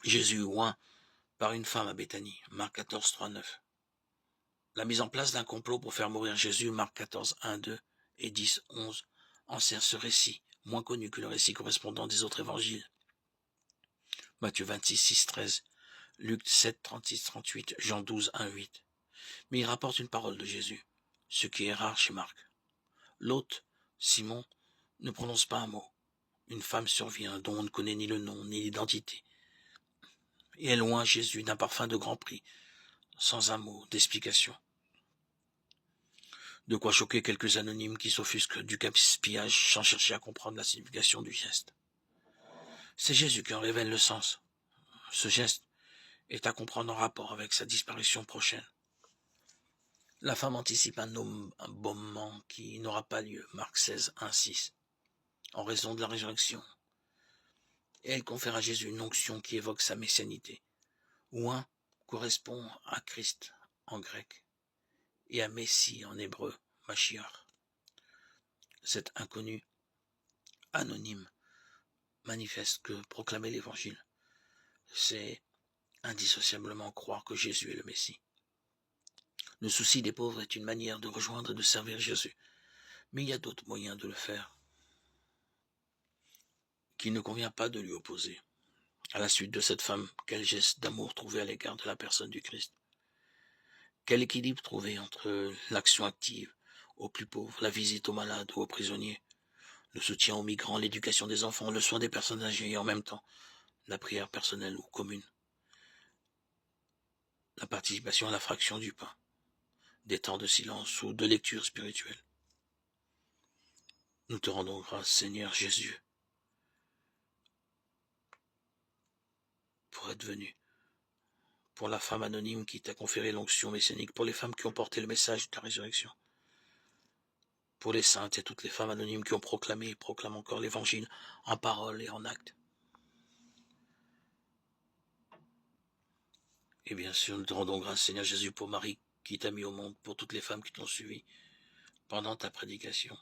Jésus oint par une femme à Béthanie, Marc 14, 3, 9. La mise en place d'un complot pour faire mourir Jésus, Marc 14, 1, 2 et 10, 11, enserre ce récit, moins connu que le récit correspondant des autres évangiles. Matthieu 26, 6, 13, Luc 7, 36, 38, Jean 12, 1, 8. Mais il rapporte une parole de Jésus, ce qui est rare chez Marc. L'hôte, Simon, ne prononce pas un mot. Une femme survient dont on ne connaît ni le nom ni l'identité. Et elle oint Jésus d'un parfum de grand prix, sans un mot d'explication. De quoi choquer quelques anonymes qui s'offusquent du gaspillage sans chercher à comprendre la signification du geste. C'est Jésus qui en révèle le sens. Ce geste est à comprendre en rapport avec sa disparition prochaine. La femme anticipe un moment qui n'aura pas lieu, Marc 16, 1, 6, en raison de la résurrection. Et elle confère à Jésus une onction qui évoque sa messianité. Oint correspond à Christ en grec et à Messie en hébreu, Mashiach. Cet inconnu anonyme manifeste que proclamer l'évangile, c'est indissociablement croire que Jésus est le Messie. Le souci des pauvres est une manière de rejoindre et de servir Jésus. Mais il y a d'autres moyens de le faire qu'il ne convient pas de lui opposer. À la suite de cette femme, quel geste d'amour trouver à l'égard de la personne du Christ? Quel équilibre trouver entre l'action active aux plus pauvres, la visite aux malades ou aux prisonniers, le soutien aux migrants, l'éducation des enfants, le soin des personnes âgées et en même temps la prière personnelle ou commune, la participation à la fraction du pain, des temps de silence ou de lecture spirituelle. Nous te rendons grâce, Seigneur Jésus, pour être venu, pour la femme anonyme qui t'a conféré l'onction messianique, pour les femmes qui ont porté le message de la résurrection, pour les saintes et toutes les femmes anonymes qui ont proclamé et proclament encore l'évangile en parole et en acte. Et bien sûr, nous te rendons grâce, Seigneur Jésus, pour Marie qui t'a mis au monde, pour toutes les femmes qui t'ont suivi pendant ta prédication.